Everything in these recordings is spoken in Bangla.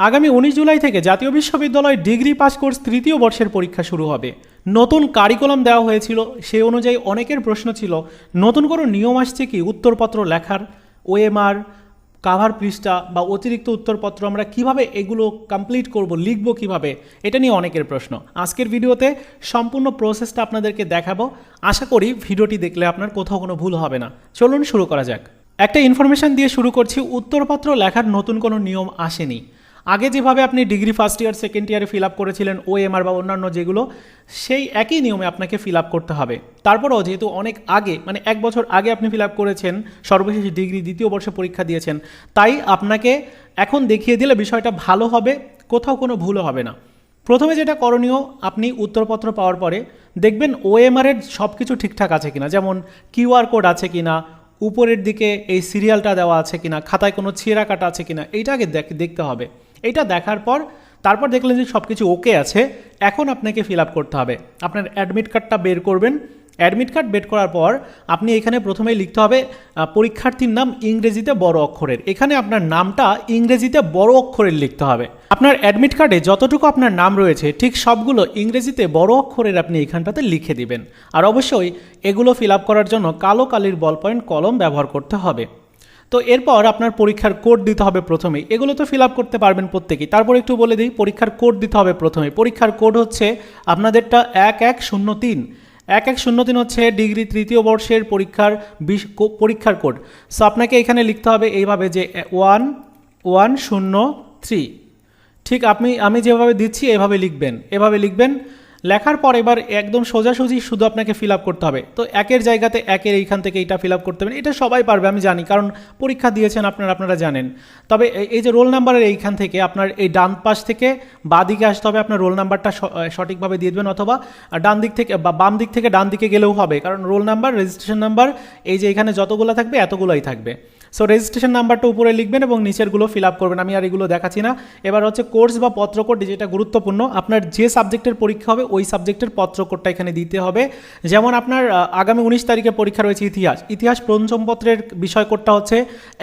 আগামী 19 জুলাই থেকে জাতীয় বিশ্ববিদ্যালয় ডিগ্রি পাস কোর্স তৃতীয় বর্ষের পরীক্ষা শুরু হবে। নতুন কারিকুলাম দেওয়া হয়েছিল, সেই অনুযায়ী অনেকের প্রশ্ন ছিল নতুন কোনো নিয়ম আসছে কি উত্তরপত্র লেখার, ওএমআর, কাভার পৃষ্ঠা বা অতিরিক্ত উত্তরপত্র আমরা কিভাবে এগুলো কমপ্লিট করব, লিখব কিভাবে, এটা নিয়ে অনেকের প্রশ্ন। আজকের ভিডিওতে সম্পূর্ণ প্রসেসটা আপনাদেরকে দেখাবো। আশা করি ভিডিওটি দেখলে আপনার কোথাও কোনো ভুল হবে না। চলুন শুরু করা যাক। একটা ইনফরমেশন দিয়ে শুরু করছি। উত্তরপত্র লেখার নতুন কোনো নিয়ম আসেনি। আগে যেভাবে আপনি ডিগ্রি ফার্স্ট ইয়ার সেকেন্ড ইয়ারে ফিল আপ করেছিলেন ওএমআর বা অন্যান্য যেগুলো, সেই একই নিয়মে আপনাকে ফিল আপ করতে হবে। তারপরেও যেহেতু অনেক আগে, মানে 1 বছর আগে আপনি ফিল আপ করেছেন, সর্বশেষ ডিগ্রি দ্বিতীয় বর্ষে পরীক্ষা দিয়েছেন, তাই আপনাকে এখন দেখিয়ে দিলে বিষয়টা ভালো হবে, কোথাও কোনো ভুলও হবে না। প্রথমে যেটা করণীয়, আপনি উত্তরপত্র পাওয়ার পরে দেখবেন ওএমআরের সব কিছু ঠিকঠাক আছে কিনা, যেমন কিউআর কোড আছে কিনা, উপরের দিকে এই সিরিয়ালটা দেওয়া আছে কিনা, খাতায় কোনো ছেঁড়া কাটা আছে কিনা, এইটা আগে দেখতে হবে। এইটা দেখার পর তারপর দেখলেন যে সব কিছু ওকে আছে, এখন আপনাকে ফিল আপ করতে হবে। আপনার অ্যাডমিট কার্ডটা বের করবেন। অ্যাডমিট কার্ড বের করার পর আপনি এখানে প্রথমেই লিখতে হবে পরীক্ষার্থীর নাম ইংরেজিতে বড় অক্ষরের। এখানে আপনার নামটা ইংরেজিতে বড় অক্ষরের লিখতে হবে। আপনার অ্যাডমিট কার্ডে যতটুকু আপনার নাম রয়েছে ঠিক সবগুলো ইংরেজিতে বড় অক্ষরের আপনি এখানটাতে লিখে দিবেন। আর অবশ্যই এগুলো ফিল আপ করার জন্য কালো কালির বল পয়েন্ট কলম ব্যবহার করতে হবে। তো এরপর আপনার পরীক্ষার কোড দিতে হবে প্রথমেই। এগুলো তো ফিল আপ করতে পারবেন প্রত্যেকেই। তারপর একটু বলে দিই, পরীক্ষার কোড দিতে হবে প্রথমে। পরীক্ষার কোড হচ্ছে আপনাদেরটা 1103। 1103 হচ্ছে ডিগ্রি তৃতীয় বর্ষের পরীক্ষার কোড। সো আপনাকে এখানে লিখতে হবে এইভাবে যে 1103। ঠিক আমি যেভাবে দিচ্ছি এভাবে লিখবেন, এভাবে লিখবেন। লেখার পর এবার একদম সোজাসুজি শুধু আপনাকে ফিল আপ করতে হবে। তো একের জায়গাতে একের এইখান থেকে এইটা ফিল আপ করতে হবে। এটা সবাই পারবে আমি জানি, কারণ পরীক্ষা দিয়েছেন আপনারা জানেন। তবে এই যে রোল নাম্বারের এইখান থেকে আপনার এই ডান পাশ থেকে বাঁ দিকে আসতে হবে, আপনার রোল নাম্বারটা সঠিকভাবে দিয়ে দেবেন, অথবা ডান দিক থেকে বা বাম দিক থেকে ডান দিকে গেলেও হবে, কারণ রোল নাম্বার, রেজিস্ট্রেশন নাম্বার এই যে এখানে যতগুলো থাকবে এতগুলোই থাকবে। সো রেজিস্ট্রেশন নাম্বারটা উপরে লিখবেন এবং নিচেরগুলো ফিল আপ করবেন। আমি আর এগুলো দেখাচ্ছি না। এবার হচ্ছে কোর্স বা পত্রকোড, যেটা গুরুত্বপূর্ণ, আপনার যে সাবজেক্টের পরীক্ষা হবে ওই সাবজেক্টের পত্রকোডটা এখানে দিতে হবে। যেমন আপনার আগামী 19 তারিখে পরীক্ষা রয়েছে ইতিহাস পঞ্চম পত্রের বিষয় কোডটা হচ্ছে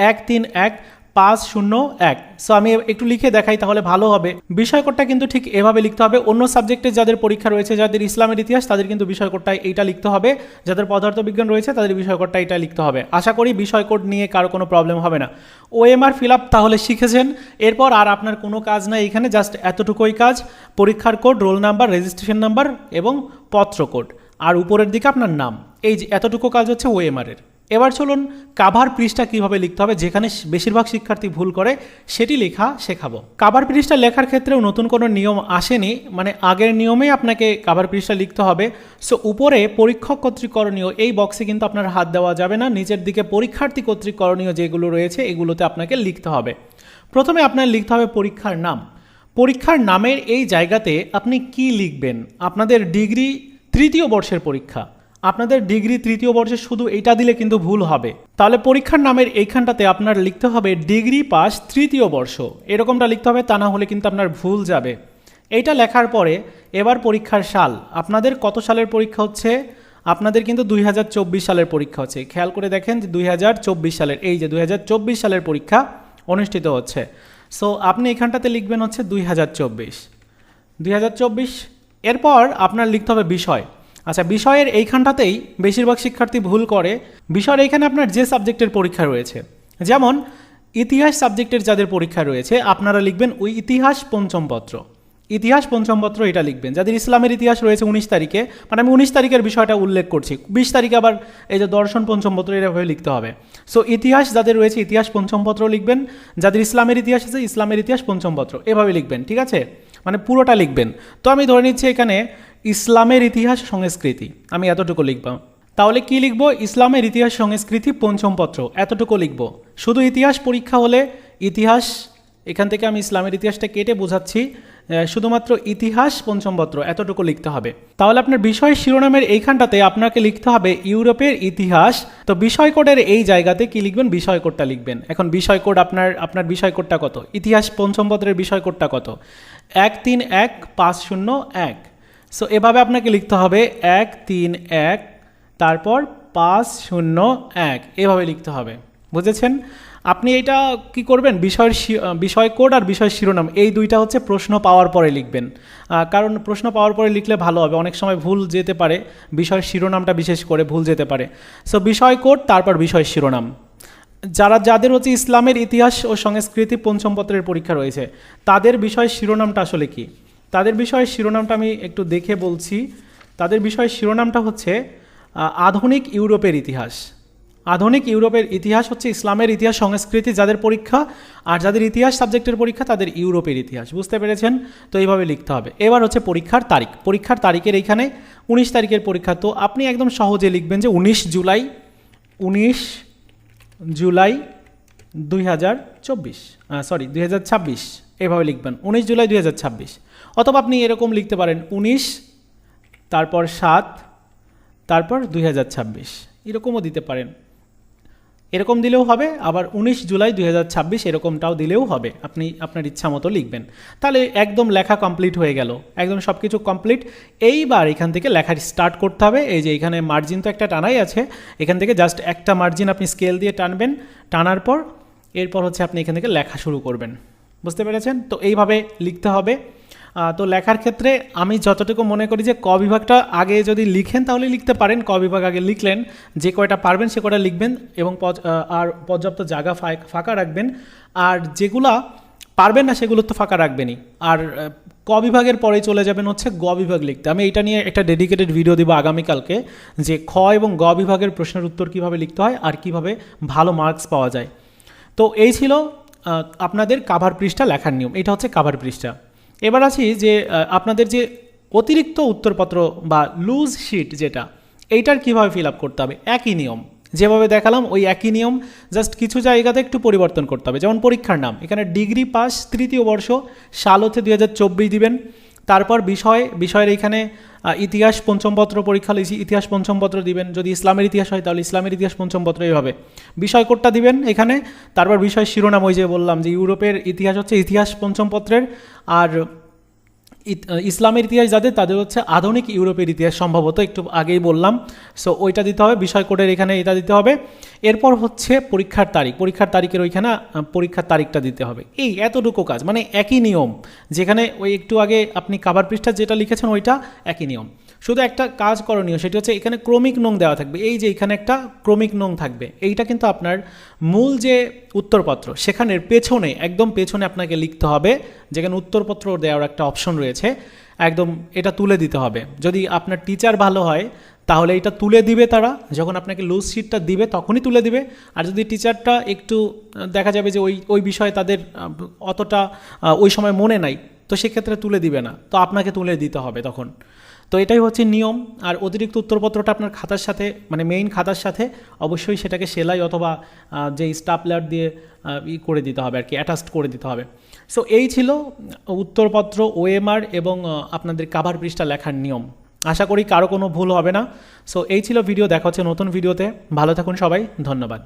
131501। সো আমি একটু লিখে দেখাই তাহলে ভালো হবে। বিষয় কোডটা কিন্তু ঠিক এভাবে লিখতে হবে। অন্য সাবজেক্টে যাদের পরীক্ষা রয়েছে, যাদের ইসলামের ইতিহাস, তাদের কিন্তু বিষয় কোডটা এইটা লিখতে হবে। যাদের পদার্থবিজ্ঞান রয়েছে তাদের বিষয় কোডটা এটা লিখতে হবে। আশা করি বিষয় কোড নিয়ে কারো কোনো প্রবলেম হবে না। ওএমআর ফিল আপ তাহলে শিখেছেন। এরপর আর আপনার কোনো কাজ নাই এখানে, জাস্ট এতটুকুই কাজ। পরীক্ষার code, roll number, registration number এবং পত্র কোড, আর উপরের দিকে আপনার নাম, এই যে এতটুকু কাজ হচ্ছে ওএমআরের। এবার চলুন কাভার পৃষ্ঠা কীভাবে লিখতে হবে, যেখানে বেশিরভাগ শিক্ষার্থী ভুল করে, সেটি লেখা শেখাবো। কাভার পৃষ্ঠা লেখার ক্ষেত্রেও নতুন কোনো নিয়ম আসেনি, মানে আগের নিয়মেই আপনাকে কাভার পৃষ্ঠা লিখতে হবে। সো উপরে পরীক্ষক কর্তৃক করণীয় এই বক্সে কিন্তু আপনার হাত দেওয়া যাবে না। নিচের দিকে পরীক্ষার্থী কর্তৃক করণীয় যেগুলো রয়েছে এগুলোতে আপনাকে লিখতে হবে। প্রথমে আপনার লিখতে হবে পরীক্ষার নাম। পরীক্ষার নামের এই জায়গাতে আপনি কি লিখবেন? আপনাদের ডিগ্রি তৃতীয় বর্ষের পরীক্ষা, আপনাদের ডিগ্রি তৃতীয় বর্ষে শুধু এইটা দিলে কিন্তু ভুল হবে। তাহলে পরীক্ষার নামের এইখানটাতে আপনার লিখতে হবে ডিগ্রি পাস তৃতীয় বর্ষ, এরকমটা লিখতে হবে, তা না হলে কিন্তু আপনার ভুল যাবে। এইটা লেখার পরে এবার পরীক্ষার সাল, আপনাদের কত সালের পরীক্ষা হচ্ছে? আপনাদের কিন্তু 2024 সালের পরীক্ষা হচ্ছে। খেয়াল করে দেখেন যে 2024 সালের, এই যে 2024 সালের পরীক্ষা অনুষ্ঠিত হচ্ছে। সো আপনি এখানটাতে লিখবেন হচ্ছে 2024। এরপর আপনার লিখতে হবে বিষয়। আচ্ছা, বিষয়ের এইখানটাতেই বেশিরভাগ শিক্ষার্থী ভুল করে। বিষয়ের এইখানে আপনার যে সাবজেক্টের পরীক্ষা রয়েছে, যেমন ইতিহাস সাবজেক্টের যাদের পরীক্ষা রয়েছে আপনারা লিখবেন ওই ইতিহাস পঞ্চম পত্র। ইতিহাস পঞ্চম পত্র এটা লিখবেন। যাদের ইসলামের ইতিহাস রয়েছে 19 তারিখে, মানে আমি 19 তারিখের বিষয়টা উল্লেখ করছি, 20 তারিখে আবার এই যে দর্শন পঞ্চম পত্র এভাবে লিখতে হবে। সো ইতিহাস যাদের রয়েছে ইতিহাস পঞ্চম পত্র লিখবেন। যাদের ইসলামের ইতিহাস আছে ইসলামের ইতিহাস পঞ্চম পত্র এভাবে লিখবেন, ঠিক আছে? মানে পুরোটা লিখবেন। তো আমি ধরে নিচ্ছি এখানে ইসলামের ইতিহাস সংস্কৃতি, আমি এতটুকু লিখব। তাহলে কি লিখব? ইসলামের ইতিহাস সংস্কৃতি পঞ্চম পত্র, এতটুকু লিখব। শুধু ইতিহাস পরীক্ষা হলে ইতিহাস, এখান থেকে আমি ইসলামের ইতিহাসটা কেটে বোঝাচ্ছি, শুধুমাত্র ইতিহাস পঞ্চম পত্র এতটুকু লিখতে হবে। তাহলে আপনার বিষয় শিরোনামের এইখানটাতে আপনাকে লিখতে হবে ইউরোপের ইতিহাস। তো বিষয় কোডের এই জায়গাতে কি লিখবেন? বিষয় কোডটা লিখবেন। এখন বিষয় কোড আপনার বিষয় কোডটা কত? ইতিহাস পঞ্চম পত্রের বিষয় কোডটা কত? 131501। সো এভাবে আপনাকে লিখতে হবে 131 তারপর 501, এভাবে লিখতে হবে, বুঝেছেন? আপনি এটা কি করবেন, বিষয় কোড আর বিষয় শিরোনাম এই দুইটা হচ্ছে প্রশ্ন পাওয়ার পরে লিখবেন, কারণ প্রশ্ন পাওয়ার পরে লিখলে ভালো হবে, অনেক সময় ভুল যেতে পারে, বিষয়ের শিরোনামটা বিশেষ করে ভুল যেতে পারে। সো বিষয় কোড তারপর বিষয় শিরোনাম। যাদের হচ্ছে ইসলামের ইতিহাস ও সংস্কৃতি পঞ্চম পত্রের পরীক্ষা রয়েছে তাদের বিষয় শিরোনামটা আসলে কি, তাদের বিষয়ের শিরোনামটা আমি একটু দেখে বলছি। তাদের বিষয়ের শিরোনামটা হচ্ছে আধুনিক ইউরোপের ইতিহাস। আধুনিক ইউরোপের ইতিহাস হচ্ছে ইসলামের ইতিহাস সংস্কৃতি যাদের পরীক্ষা, আর যাদের ইতিহাস সাবজেক্টের পরীক্ষা তাদের ইউরোপের ইতিহাস। বুঝতে পেরেছেন? তো এইভাবে লিখতে হবে। এবার হচ্ছে পরীক্ষার তারিখ। পরীক্ষার তারিখের এইখানে 19 তারিখের পরীক্ষা, তো আপনি একদম সহজে লিখবেন যে 19 জুলাই 2026, এভাবে লিখবেন 19 জুলাই 2026। অথবা আপনি এরকম লিখতে পারেন 19 তারপর 7 তারপর 2026, এরকমও দিতে পারেন। এরকম দিলেও হবে, আবার 19 জুলাই 2026 এরকমটাও দিলেও হবে, আপনি আপনার ইচ্ছা মতো লিখবেন। তাহলে একদম লেখা কমপ্লিট হয়ে গেল, একদম সব কিছু কমপ্লিট। এইবার এখান থেকে লেখা স্টার্ট করতে হবে। এই যে এখানে মার্জিন তো একটা টানাই আছে, এখান থেকে জাস্ট একটা মার্জিন আপনি স্কেল দিয়ে টানবেন, টানার পর এরপর হচ্ছে আপনি এখান থেকে লেখা শুরু করবেন। বুঝতে পেরেছেন? তো এইভাবে লিখতে হবে। তো লেখার ক্ষেত্রে আমি যতটুকু মনে করি যে ক বিভাগটা আগে যদি লিখেন তাহলে লিখতে পারেন, ক বিভাগ আগে লিখলেন, যে কয়টা পারবেন সে কয়টা লিখবেন এবং আর পর্যাপ্ত জায়গা ফাঁকা রাখবেন, আর যেগুলা পারবেন না সেগুলো তো ফাঁকা রাখবেনই। আর ক বিভাগের পরে চলে যাবেন হচ্ছে গ বিভাগ লিখতে। আমি এটা নিয়ে একটা ডেডিকেটেড ভিডিও দিব আগামীকালকে, যে খ এবং গ বিভাগের প্রশ্নের উত্তর কীভাবে লিখতে হয় আর কিভাবে ভালো মার্কস পাওয়া যায়। তো এই ছিল আপনাদের কাভার পৃষ্ঠা লেখার নিয়ম। এটা হচ্ছে কাভার পৃষ্ঠা। এবার আছি যে আপনাদের যে অতিরিক্ত উত্তরপত্র বা লুজ শিট যেটা, এইটার কীভাবে ফিল আপ করতে হবে। একই নিয়ম যেভাবে দেখালাম, ওই একই নিয়ম, জাস্ট কিছু জায়গাতে একটু পরিবর্তন করতে হবে। যেমন পরীক্ষার নাম, এখানে ডিগ্রি পাস তৃতীয় বর্ষ, সাল হচ্ছে 2024 দিবেন। তারপর বিষয়ের এইখানে ইতিহাস পঞ্চম পত্র পরীক্ষা লিখছি, ইতিহাস পঞ্চম পত্র দিবেন। যদি ইসলামের ইতিহাস হয় তাহলে ইসলামের ইতিহাস পঞ্চম পত্র, এইভাবে বিষয় কোডটা দিবেন এখানে। তারপর বিষয় শিরোনাম, ওই যে বললাম যে ইউরোপের ইতিহাস হচ্ছে ইতিহাস পঞ্চম পত্রের, আর ইসলামের ইতিহাস তাদের হচ্ছে আধুনিক ইউরোপের ইতিহাস, সম্ভবত একটু আগেই বললাম। সো ওইটা দিতে হবে, বিষয় কোডের এখানে এটা দিতে হবে। এরপর হচ্ছে পরীক্ষার তারিখ, পরীক্ষার তারিখের ওইখানে পরীক্ষার তারিখটা দিতে হবে। এই এতটুকু কাজ, মানে একই নিয়ম। যেখানে ওই একটু আগে আপনি কাভার পৃষ্ঠা যেটা লিখেছেন ওইটা একই নিয়ম, শুধু একটা কাজ করণীয়, সেটি হচ্ছে এখানে ক্রমিক নং দেওয়া থাকবে। এই যে এখানে একটা ক্রমিক নং থাকবে, এইটা কিন্তু আপনার মূল যে উত্তরপত্র সেখানের পেছনে, একদম পেছনে আপনাকে লিখতে হবে। যেখানে উত্তরপত্র দেওয়ার একটা অপশন রয়েছে, একদম এটা তুলে দিতে হবে। যদি আপনার টিচার ভালো হয় তাহলে এটা তুলে দিবে তারা, যখন আপনাকে লুজ শিটটা দিবে তখনই তুলে দিবে। আর যদি টিচারটা একটু দেখা যাবে যে ওই বিষয়ে তাদের অতটা ওই সময় মনে নাই, তো সেক্ষেত্রে তুলে দিবে না, তো আপনাকে তুলে দিতে হবে তখন। তো এটাই হচ্ছে নিয়ম। আর অতিরিক্ত উত্তরপত্রটা আপনার খাতার সাথে, মানে মেইন খাতার সাথে অবশ্যই সেটাকে সেলাই অথবা যে স্টাপলার দিয়ে করে দিতে হবে আর কি, অ্যাটাচড করে দিতে হবে। সো এই ছিল উত্তরপত্র, ওএমআর এবং আপনাদের কাভার পৃষ্ঠা লেখার নিয়ম। আশা করি কারো কোনো ভুল হবে না। সো এই ছিল ভিডিও, দেখা হচ্ছে নতুন ভিডিওতে। ভালো থাকুন সবাই, ধন্যবাদ।